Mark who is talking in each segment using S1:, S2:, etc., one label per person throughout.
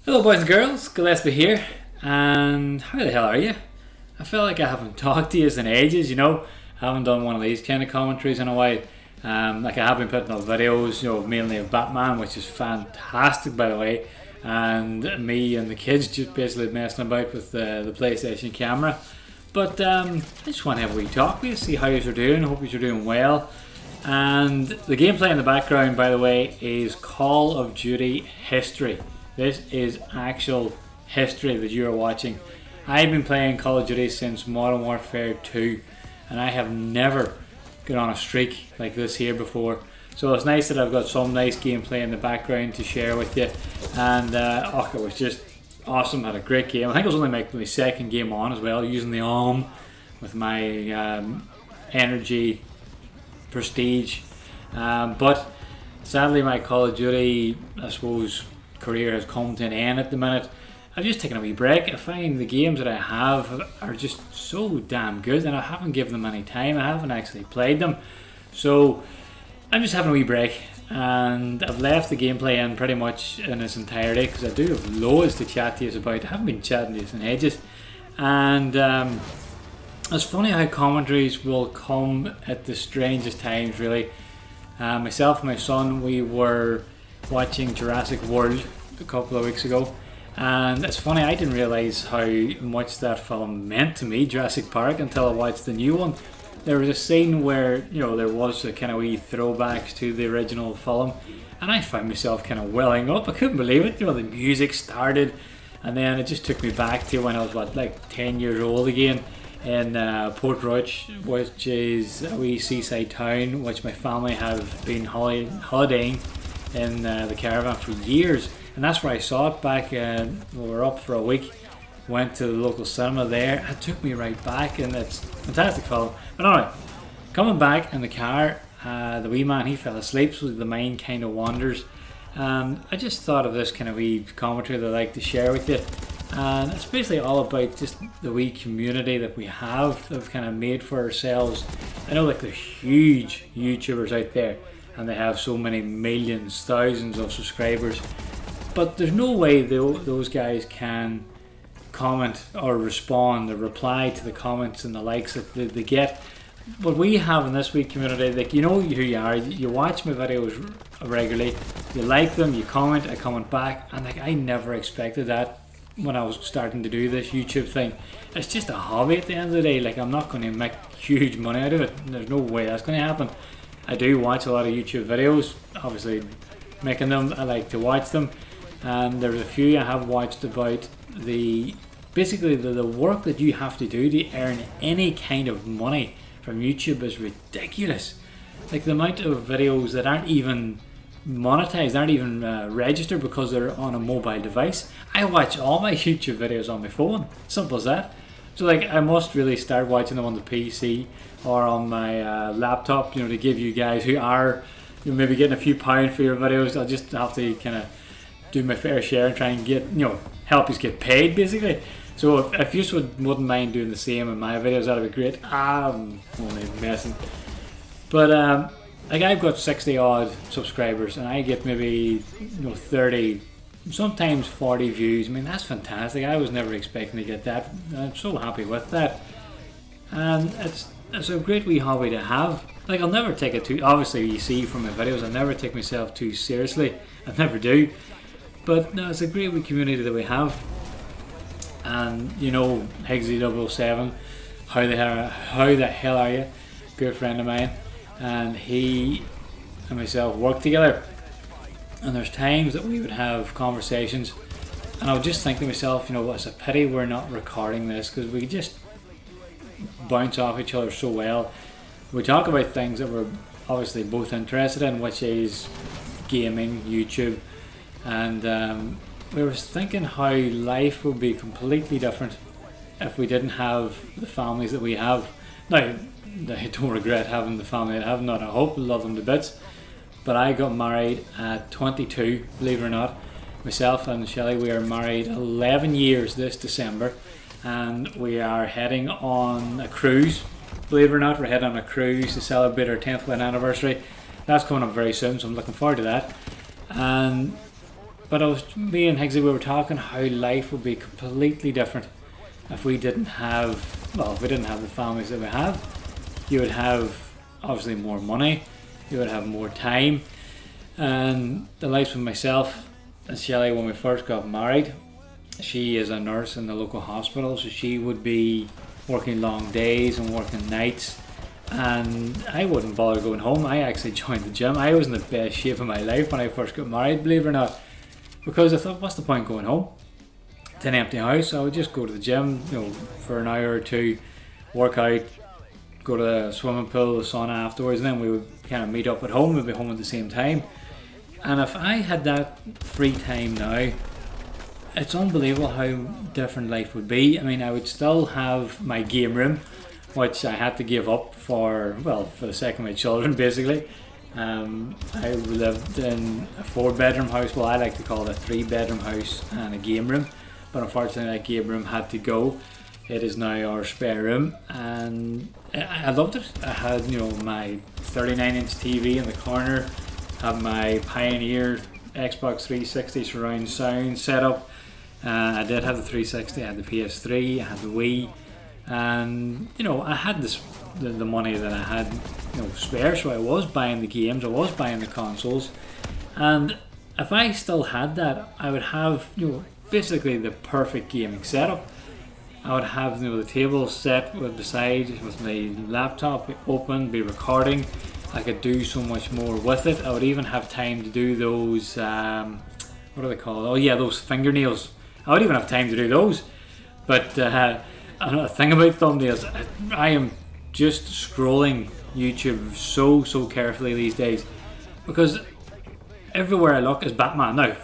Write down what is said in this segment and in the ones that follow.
S1: Hello boys and girls, Gillespie here, and how the hell are you? I feel like I haven't talked to you in ages, I haven't done one of these kind of commentaries in a while. Like I have been putting up videos, mainly of Batman, which is fantastic by the way, and me and the kids just basically messing about with the PlayStation camera. But I just want to have a wee talk with you, see how you're doing, hope you're doing well. And the gameplay in the background, by the way, is Call of Duty history. This is actual history that you are watching. I've been playing Call of Duty since Modern Warfare 2, and I have never got on a streak like this here before. So it's nice that I've got some nice gameplay in the background to share with you. And it was just awesome. Had a great game. I think it was only my second game on as well, using the arm with my energy prestige. But sadly, my Call of Duty, I suppose, career has come to an end at the minute. I've just taken a wee break. I find the games that I have are just so damn good, and I haven't given them any time. I haven't actually played them, so I'm just having a wee break. And I've left the gameplay in pretty much in its entirety because I do have loads to chat to you about. I haven't been chatting to you in ages, and it's funny how commentaries will come at the strangest times. Really, myself and my son, we were watching Jurassic World a couple of weeks ago, and it's funny, I didn't realise how much that film meant to me, Jurassic Park, until I watched the new one. There was a scene where there was a kind of wee throwbacks to the original film, and I found myself kind of welling up. I couldn't believe it. The music started, and then it just took me back to when I was like 10 years old again in Port Roach, which is a wee seaside town which my family have been holidaying in the caravan for years, and that's where I saw it back. We were up for a week, went to the local cinema there. It took me right back, and it's a fantastic film. But alright, coming back in the car, the wee man, he fell asleep, so the mind kind of wanders. I just thought of this kind of wee commentary that I'd like to share with you, and it's basically all about just the wee community that we have, that we've kind of made for ourselves. I know, like, there's huge YouTubers out there, and they have so many millions, thousands of subscribers, but there's no way those guys can comment or respond or reply to the comments and the likes that they get. What we have in this wee community, like, you know who you are, you watch my videos regularly, you like them, you comment, I comment back, and like, I never expected that when I was starting to do this YouTube thing. It's just a hobby at the end of the day. Like, I'm not going to make huge money out of it. There's no way that's going to happen. I do watch a lot of YouTube videos, obviously making them, I like to watch them, and there's a few I have watched about basically the work that you have to do to earn any kind of money from YouTube is ridiculous. Like, the amount of videos that aren't even monetized, aren't even registered because they're on a mobile device. I watch all my YouTube videos on my phone, simple as that. So like, I must really start watching them on the PC or on my laptop, to give you guys who are maybe getting a few pounds for your videos. I'll just have to kind of do my fair share and try and get, help you get paid basically. So if you wouldn't mind doing the same in my videos, that'd be great. I'm only messing. But like, I've got 60 odd subscribers, and I get maybe 30, sometimes 40 views. I mean, that's fantastic. I was never expecting to get that. I'm so happy with that, and it's a great wee hobby to have. Like, I'll never take it too, obviously you see from my videos, I never take myself too seriously. I never do. But no, it's a great wee community that we have. And Higgsy007, how the hell are you? Good friend of mine, and he and myself work together, and there's times that we would have conversations, and I would just think to myself, it's a pity we're not recording this, because we just bounce off each other so well. We talk about things that we're obviously both interested in, which is gaming, YouTube, and we were thinking how life would be completely different if we didn't have the families that we have. Now, I don't regret having the family I have, not I hope, love them to bits. But I got married at 22, believe it or not. Myself and Shelley, we are married 11 years this December, and we are heading on a cruise. Believe it or not, we're heading on a cruise to celebrate our 10th wedding anniversary. That's coming up very soon, so I'm looking forward to that. And But me and Higgsy, we were talking how life would be completely different if we didn't have, well, if we didn't have the families that we have. You would have obviously more money, you would have more time, and the life with myself and Shelley when we first got married, she is a nurse in the local hospital, so she would be working long days and working nights, and I wouldn't bother going home. I actually joined the gym. I was in the best shape of my life when I first got married, believe it or not, because I thought, what's the point going home to an empty house? I would just go to the gym, for an hour or two, work out, go to the swimming pool, the sauna afterwards, and then we would kind of meet up at home. We'd be home at the same time. And if I had that free time now, it's unbelievable how different life would be. I mean, I would still have my game room, which I had to give up for the sake of my children, basically. I lived in a 4-bedroom house. Well, I like to call it a 3-bedroom house and a game room, but unfortunately that game room had to go. It is now our spare room, and I loved it. I had my 39-inch TV in the corner, had my Pioneer Xbox 360 surround sound set up. I did have the 360, I had the PS3, I had the Wii, and I had the money that I had spare, so I was buying the games, I was buying the consoles, and if I still had that, I would have basically the perfect gaming setup. I would have the table set beside with my laptop open, be recording. I could do so much more with it. I would even have time to do those what are they called? Oh yeah, those fingernails. I would even have time to do those. But another thing about thumbnails, I am just scrolling YouTube so carefully these days, because everywhere I look is Batman. Now,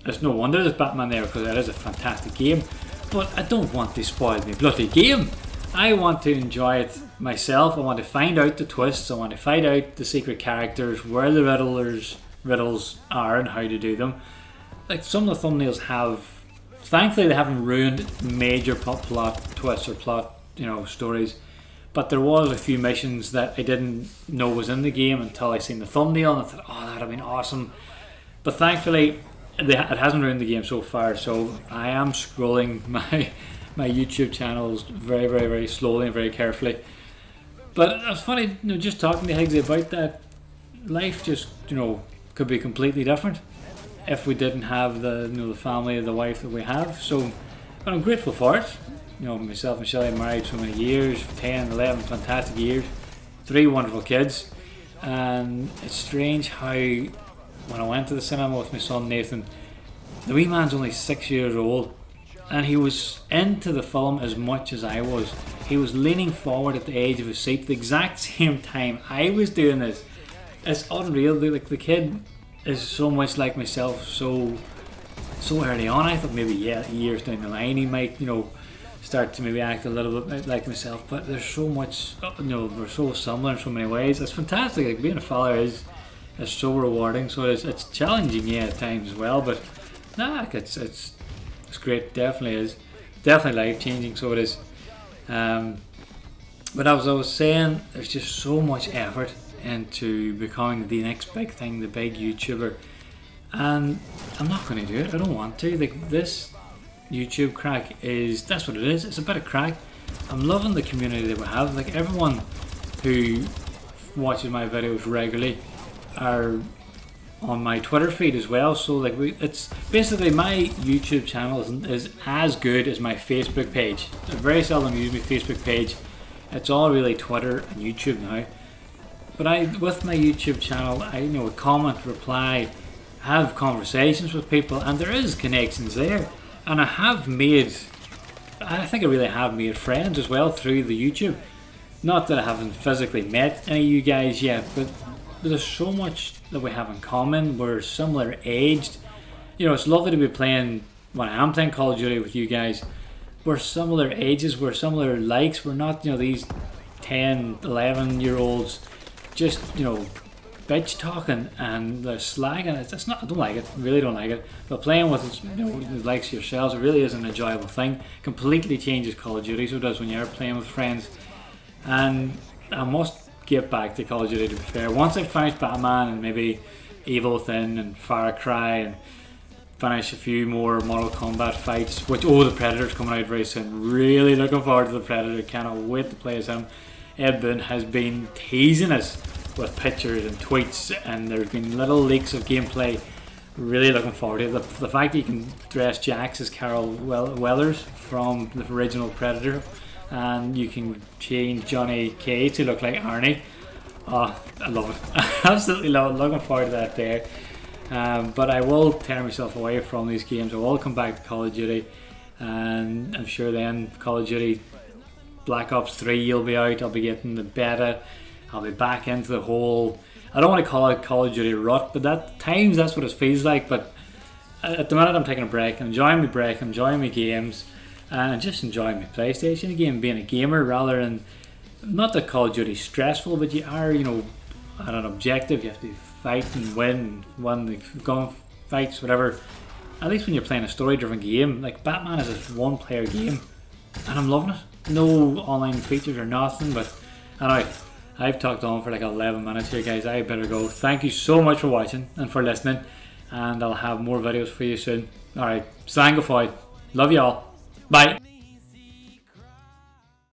S1: it's no wonder there's Batman there, because it is a fantastic game, but I don't want to spoil my bloody game. I want to enjoy it myself. I want to find out the twists, I want to find out the secret characters, where the riddles are and how to do them. Like, some of the thumbnails have, thankfully they haven't ruined major plot twists or plot stories, but there was a few missions that I didn't know was in the game until I seen the thumbnail, and I thought, oh, that'd have been awesome. But thankfully it hasn't ruined the game so far, so I am scrolling my YouTube channels very slowly and very carefully. But it's funny, just talking to Higgsy about that. Life just could be completely different if we didn't have the family, the wife that we have. So, but I'm grateful for it. Myself and Shelley married so many years, 10, 11 fantastic years, 3 wonderful kids, and it's strange how when I went to the cinema with my son Nathan, the wee man's only 6 years old, and he was into the film as much as I was. He was leaning forward at the edge of his seat the exact same time I was doing this. It's unreal. Like, the kid is so much like myself, so early on. I thought maybe years down the line he might start to maybe act a little bit like myself, but there's so much, we're so similar in so many ways. It's fantastic. Like, being a father is so rewarding. So it's challenging, at times as well, but it's great. Definitely is, definitely life changing. So it is. But as I was saying, there's just so much effort into becoming the next big thing, the big YouTuber, and I'm not going to do it. I don't want to. Like, this YouTube crack that's what it is. It's a bit of crack. I'm loving the community that we have. Like, everyone who watches my videos regularly are on my Twitter feed as well. So like, it's basically, my YouTube channel is as good as my Facebook page. I very seldom use my Facebook page. It's all really Twitter and YouTube now. But with my YouTube channel, I comment, reply, have conversations with people, and there is connections there. And I think I really have made friends as well through the YouTube. Not that I haven't physically met any of you guys yet, but there's so much that we have in common. We're similar aged. It's lovely to be playing, when I am playing Call of Duty with you guys. We're similar ages, we're similar likes. We're not, these 10, 11 year olds just, bitch talking and the slagging. It's not, I don't like it, really don't like it. But playing with the likes of yourselves, it really is an enjoyable thing. Completely changes Call of Duty, so it does when you're playing with friends. And I must get back to Call of Duty, to be fair. Once I've finished Batman and maybe Evil Within and Far Cry and finish a few more Mortal Kombat fights, which, oh, the Predator's coming out very soon. Really looking forward to the Predator, cannot wait to play as him. Ed Boon has been teasing us with pictures and tweets, and there's been little leaks of gameplay. Really looking forward to it. The fact that you can dress Jax as Carol Weathers from the original Predator, and you can change Johnny K to look like Arnie. Oh, I love it. Absolutely love it. Looking forward to that there. But I will tear myself away from these games. I will come back to Call of Duty, and I'm sure then Call of Duty Black Ops 3 will be out. I'll be getting the beta. I'll be back into the whole, I don't want to call it Call of Duty rut, but at times that's what it feels like. But at the minute I'm taking a break, I'm enjoying my break, I'm enjoying my games, and just enjoying my PlayStation again, being a gamer rather than, not that Call of Duty is stressful, but you are, you know, at an objective, you have to fight and win the gun fights, whatever. At least when you're playing a story driven game, like Batman is a one player game, and I'm loving it. No online features or nothing, but anyway, I've talked on for like 11 minutes here, guys. I better go. Thank you so much for watching and for listening, and I'll have more videos for you soon. Alright, Slang Love you all. Bye.